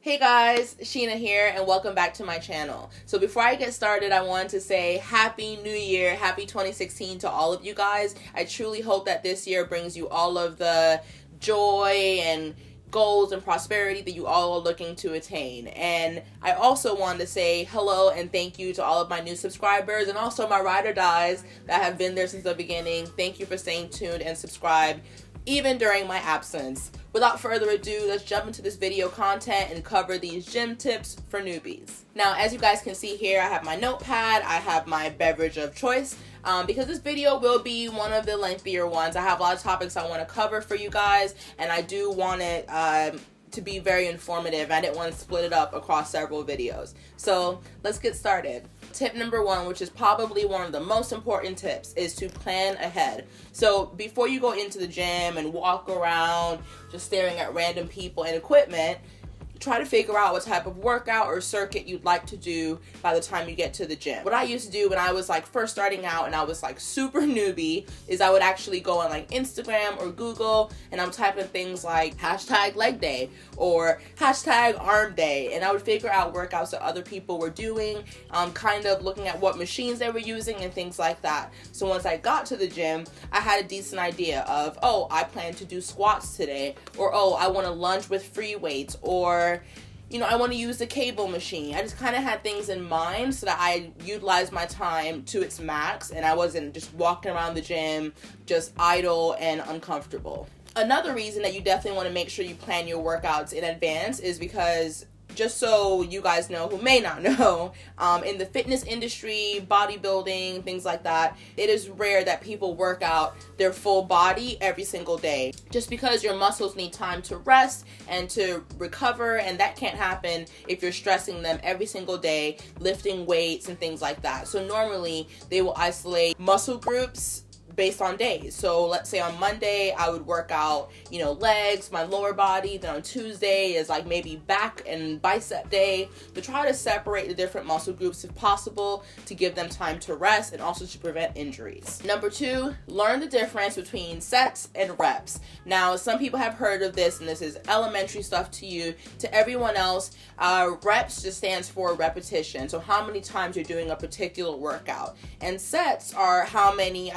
Hey guys, Sheena here and welcome back to my channel. So before I get started, I wanted to say Happy New Year, Happy 2016 to all of you guys. I truly hope that this year brings you all of the joy and goals and prosperity that you all are looking to attain. And I also wanted to say hello and thank you to all of my new subscribers and also my ride or dies that have been there since the beginning. Thank you for staying tuned and subscribed even during my absence. Without further ado, let's jump into this video content and cover these gym tips for newbies. Now, as you guys can see here, I have my notepad, I have my beverage of choice, because this video will be one of the lengthier ones. I have a lot of topics I want to cover for you guys, and I do want it to be very informative. I didn't want to split it up across several videos. So let's get started. Tip number one, which is probably one of the most important tips, is to plan ahead. So before you go into the gym and walk around just staring at random people and equipment, try to figure out what type of workout or circuit you'd like to do by the time you get to the gym. What I used to do when I was first starting out and I was super newbie is I would actually go on Instagram or Google and I'm typing things like hashtag leg day or hashtag arm day, and I would figure out workouts that other people were doing, kind of looking at what machines they were using and things like that. So once I got to the gym, I had a decent idea of, oh, I plan to do squats today, or oh, I want to lunge with free weights, or I want to use the cable machine. I just kind of had things in mind so that I utilized my time to its max and I wasn't just walking around the gym just idle and uncomfortable. Another reason that you definitely want to make sure you plan your workouts in advance is because, just so you guys know who may not know, in the fitness industry, bodybuilding, things like that, it is rare that people work out their full body every single day. Just because your muscles need time to rest and to recover, and that can't happen if you're stressing them every single day, lifting weights and things like that. So normally they will isolate muscle groups based on days. So let's say on Monday I would work out, legs, my lower body. Then on Tuesday is maybe back and bicep day, to try to separate the different muscle groups if possible to give them time to rest and also to prevent injuries. Number two, learn the difference between sets and reps. Now, some people have heard of this and this is elementary stuff to you. To everyone else, reps just stands for repetition. So how many times you're doing a particular workout. And sets are how many,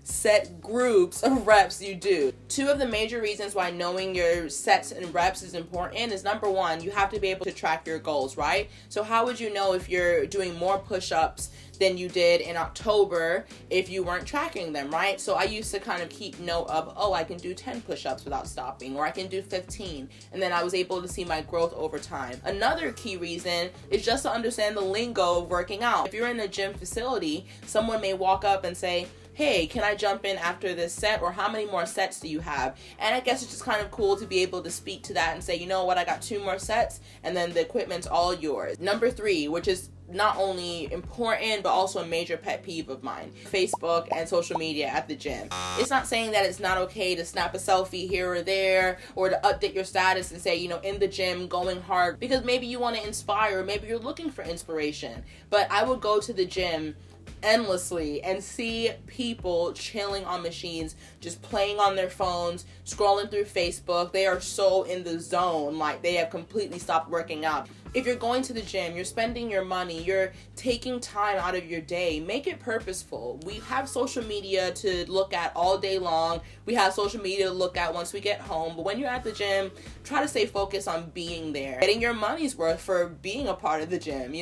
set groups of reps you do. Two of the major reasons why knowing your sets and reps is important is, number one, you have to be able to track your goals, right? So how would you know if you're doing more push-ups than you did in October if you weren't tracking them, right? So I used to kind of keep note of, oh, I can do 10 push-ups without stopping, or I can do 15, and then I was able to see my growth over time. Another key reason is just to understand the lingo of working out. If you're in a gym facility, someone may walk up and say, hey, can I jump in after this set, or how many more sets do you have? And I guess it's just kind of cool to be able to speak to that and say, you know what, I got 2 more sets, and then the equipment's all yours. Number 3, which is not only important but also a major pet peeve of mine, Facebook and social media at the gym. It's not saying that it's not okay to snap a selfie here or there, or to update your status and say, in the gym going hard, because maybe you want to inspire, maybe you're looking for inspiration. But I would go to the gym endlessly and see people chilling on machines, just playing on their phones, scrolling through Facebook. They are so in the zone, they have completely stopped working out. If you're going to the gym, you're spending your money, you're taking time out of your day, make it purposeful. We have social media to look at all day long. We have social media to look at once we get home. But when you're at the gym, try to stay focused on being there, getting your money's worth for being a part of the gym,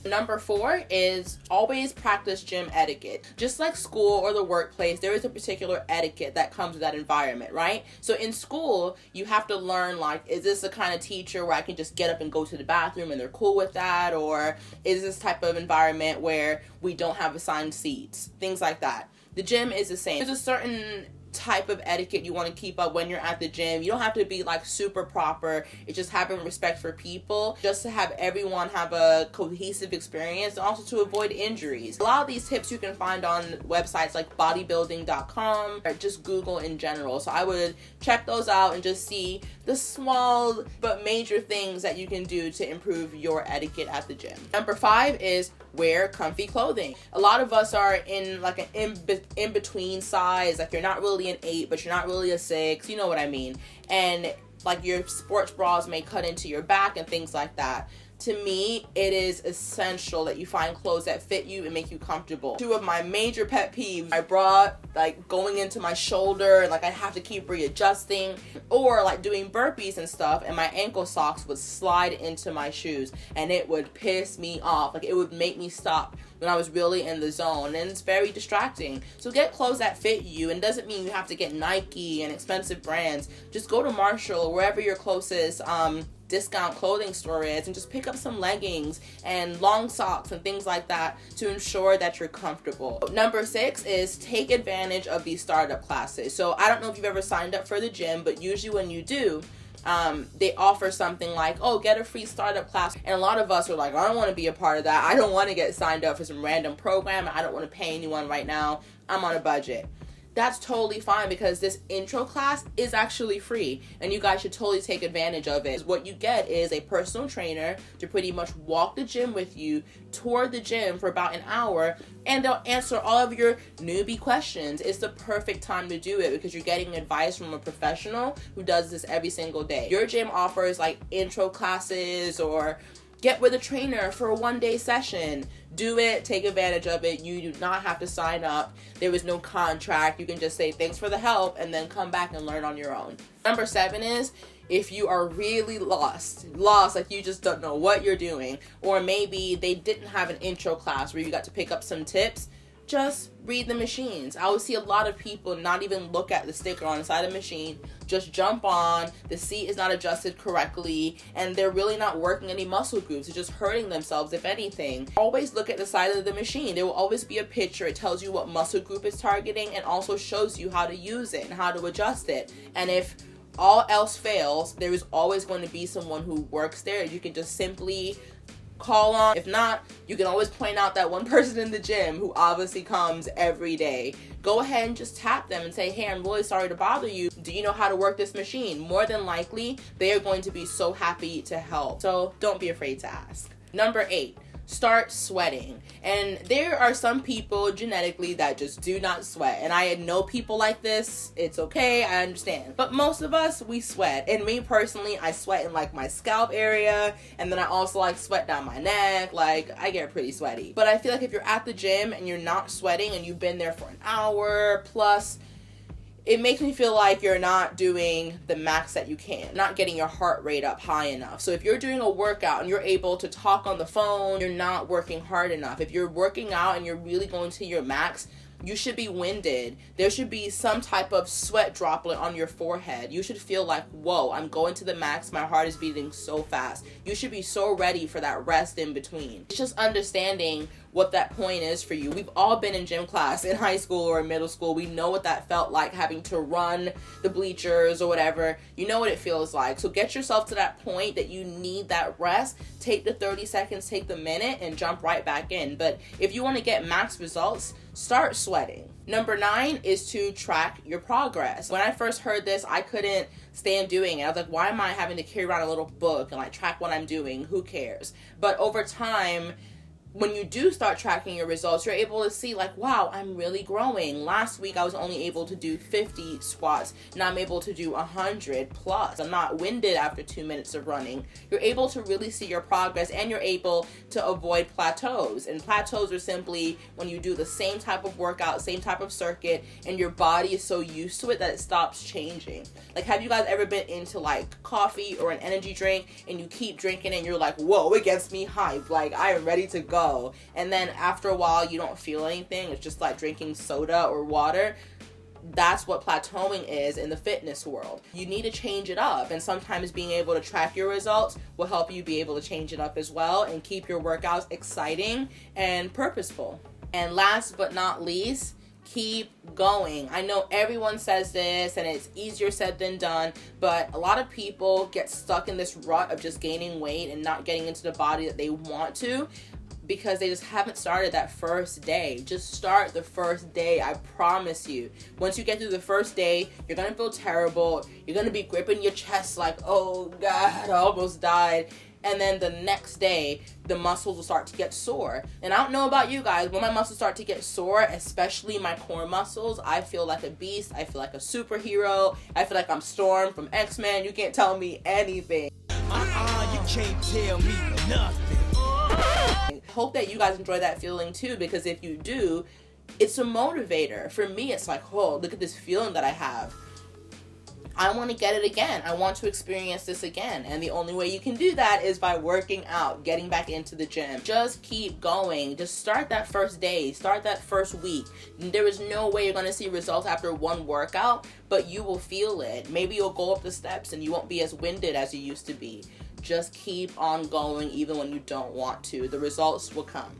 Number 4 is always practice gym etiquette. Just like school or the workplace, there is a particular etiquette that comes with that environment, right? So in school, you have to learn, is this the kind of teacher where I can just get up and go to the bathroom and they're cool with that? Or is this type of environment where we don't have assigned seats? Things like that. The gym is the same. There's a certain type of etiquette you want to keep up when you're at the gym. You don't have to be super proper. It's just having respect for people, just to have everyone have a cohesive experience, and also to avoid injuries. A lot of these tips you can find on websites like bodybuilding.com or just Google in general. So I would check those out and just see the small but major things that you can do to improve your etiquette at the gym. Number 5 is wear comfy clothing. A lot of us are in an in-between size. You're not really an 8, but you're not really a 6. You know what I mean? And like your sports bras may cut into your back and things like that. To me, it is essential that you find clothes that fit you and make you comfortable. Two of my major pet peeves, I brought like going into my shoulder and like I have to keep readjusting, or like doing burpees and stuff and my ankle socks would slide into my shoes and it would piss me off. Like it would make me stop when I was really in the zone, and it's very distracting. So get clothes that fit you, and doesn't mean you have to get Nike and expensive brands. Just go to Marshall or wherever your closest discount clothing store is and just pick up some leggings and long socks and things like that to ensure that you're comfortable. Number 6 is take advantage of these startup classes. So I don't know if you've ever signed up for the gym, but usually when you do, they offer something like, oh, get a free startup class. And a lot of us are like, I don't want to be a part of that. I don't want to get signed up for some random program. I don't want to pay anyone right now. I'm on a budget. That's totally fine, because this intro class is actually free and you guys should totally take advantage of it. What you get is a personal trainer to pretty much walk the gym with you, tour the gym for about an hour, and they'll answer all of your newbie questions. It's the perfect time to do it because you're getting advice from a professional who does this every single day. Your gym offers like intro classes, or get with a trainer for a one-day session. Do it, take advantage of it. You do not have to sign up. There is no contract. You can just say thanks for the help and then come back and learn on your own. Number 7 is, if you are really lost, like you just don't know what you're doing, or maybe they didn't have an intro class where you got to pick up some tips, just read the machines. I would see a lot of people not even look at the sticker on the side of the machine, just jump on, the seat is not adjusted correctly, and they're really not working any muscle groups. They're just hurting themselves, if anything. Always look at the side of the machine. There will always be a picture. It tells you what muscle group it's targeting and also shows you how to use it and how to adjust it. And if all else fails, there is always going to be someone who works there. You can just simply call on. If not, you can always point out that one person in the gym who obviously comes every day. Go ahead and just tap them and say, hey, I'm really sorry to bother you. Do you know how to work this machine? More than likely, they are going to be so happy to help. So don't be afraid to ask. Number 8. Start sweating. And there are some people genetically that just do not sweat. And I know people like this. It's okay, I understand. But most of us, we sweat. And me personally, I sweat in like my scalp area. And then I also like sweat down my neck. Like, I get pretty sweaty. But I feel like if you're at the gym and you're not sweating and you've been there for an hour plus, it makes me feel like you're not doing the max that you can, not getting your heart rate up high enough. So if you're doing a workout and you're able to talk on the phone, you're not working hard enough. If you're working out and you're really going to your max, you should be winded. There should be some type of sweat droplet on your forehead. You should feel like, whoa, I'm going to the max. My heart is beating so fast. You should be so ready for that rest in between. It's just understanding what that point is for you. We've all been in gym class in high school or in middle school. We know what that felt like, having to run the bleachers or whatever. You know what it feels like. So get yourself to that point that you need that rest. Take the 30 seconds, take the minute, and jump right back in. But if you want to get max results, start sweating. Number 9 is to track your progress. When I first heard this, I couldn't stand doing it. I was like, why am I having to carry around a little book and like track what I'm doing? Who cares? But over time, when you do start tracking your results, you're able to see like, wow, I'm really growing. Last week I was only able to do 50 squats. Now I'm able to do 100 plus. I'm not winded after 2 minutes of running. You're able to really see your progress, and you're able to avoid plateaus. And plateaus are simply when you do the same type of workout, same type of circuit, and your body is so used to it that it stops changing. Like, have you guys ever been into like coffee or an energy drink and you keep drinking and you're like, whoa, it gets me hyped. Like, I am ready to go. And then after a while, you don't feel anything. It's just like drinking soda or water. That's what plateauing is in the fitness world. You need to change it up. And sometimes being able to track your results will help you be able to change it up as well and keep your workouts exciting and purposeful. And last but not least, keep going. I know everyone says this and it's easier said than done, but a lot of people get stuck in this rut of just gaining weight and not getting into the body that they want to, because they just haven't started that first day. Just start the first day, I promise you. Once you get through the first day, you're gonna feel terrible. You're gonna be gripping your chest like, oh God, I almost died. and then the next day the muscles will start to get sore. And I don't know about you guys, when my muscles start to get sore, especially my core muscles, I feel like a beast. I feel like a superhero. I feel like I'm Storm from X-Men. You can't tell me anything. You can't tell me nothing. Hope that you guys enjoy that feeling too, because if you do, it's a motivator. For me, it's like, oh, look at this feeling that I have. I want to get it again. I want to experience this again. And the only way you can do that is by working out, getting back into the gym. Just keep going. Just start that first day. Start that first week. There is no way you're going to see results after one workout, but you will feel it. Maybe you'll go up the steps and you won't be as winded as you used to be. Just keep on going even when you don't want to. The results will come.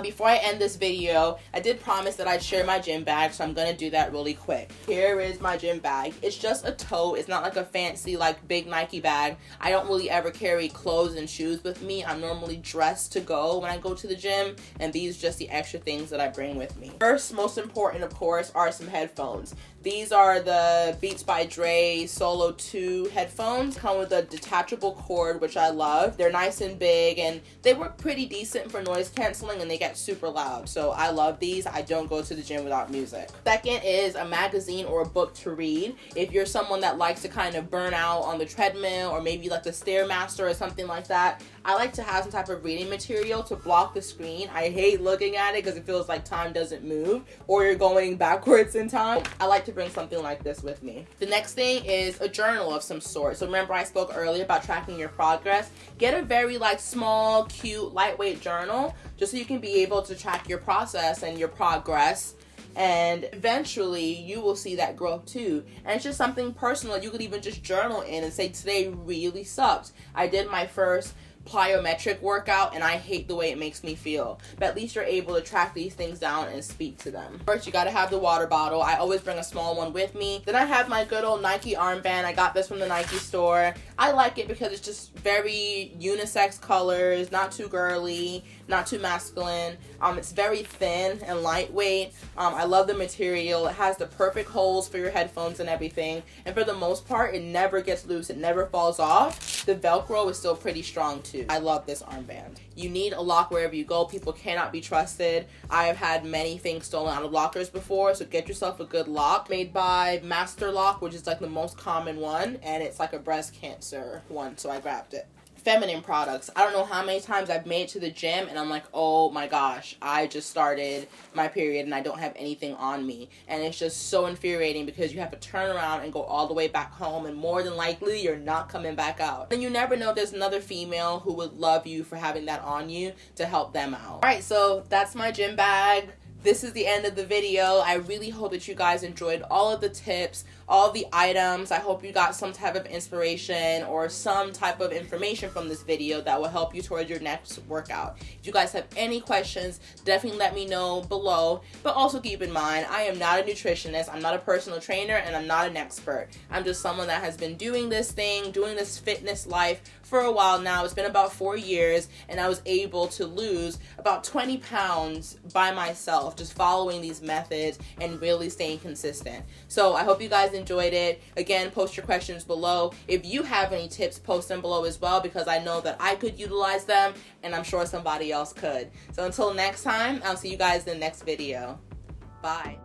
Before I end this video, I did promise that I'd share my gym bag, so I'm gonna do that really quick. Here is my gym bag. It's just a tote. It's not like a fancy, like, big Nike bag. I don't really ever carry clothes and shoes with me. I'm normally dressed to go when I go to the gym, and these are just the extra things that I bring with me. First, most important, of course, are some headphones. These are the Beats by Dre Solo 2 headphones. Come with a detachable cord, which I love. They're nice and big, and they work pretty decent for noise canceling, and they get super loud. So I love these. I don't go to the gym without music. Second is a magazine or a book to read. If you're someone that likes to kind of burn out on the treadmill, or maybe like the Stairmaster or something like that, I like to have some type of reading material to block the screen. I hate looking at it because it feels like time doesn't move or you're going backwards in time. I like to bring something like this with me. The next thing is a journal of some sort. So remember I spoke earlier about tracking your progress. Get a very like small, cute, lightweight journal just so you can be able to track your process and your progress. And eventually you will see that growth too. And it's just something personal you could even just journal in and say, today really sucked. I did my first plyometric workout and I hate the way it makes me feel. But at least you're able to track these things down and speak to them. First, you gotta have the water bottle. I always bring a small one with me. Then I have my good old Nike armband. I got this from the Nike store. I like it because it's just very unisex colors, not too girly, not too masculine. It's very thin and lightweight. I love the material. It has the perfect holes for your headphones and everything. And for the most part, it never gets loose. It never falls off. The Velcro is still pretty strong too. I love this armband. You need a lock wherever you go. People cannot be trusted. I have had many things stolen out of lockers before, so get yourself a good lock. Made by Master Lock, which is like the most common one, and it's like a breast cancer one, so I grabbed it. Feminine products. I don't know how many times I've made it to the gym and I'm like, oh my gosh, I just started my period and I don't have anything on me. And it's just so infuriating because you have to turn around and go all the way back home, and more than likely you're not coming back out. And you never know if there's another female who would love you for having that on you to help them out. Alright, so that's my gym bag. This is the end of the video. I really hope that you guys enjoyed all of the tips, all of the items. I hope you got some type of inspiration or some type of information from this video that will help you towards your next workout. If you guys have any questions, definitely let me know below. But also keep in mind, I am not a nutritionist, I'm not a personal trainer, and I'm not an expert. I'm just someone that has been doing this thing, doing this fitness life for a while now. It's been about 4 years, and I was able to lose about 20 pounds by myself, just following these methods and really staying consistent. So I hope you guys enjoyed it. Again, post your questions below. If you have any tips, post them below as well, because I know that I could utilize them and I'm sure somebody else could. So until next time, I'll see you guys in the next video. Bye.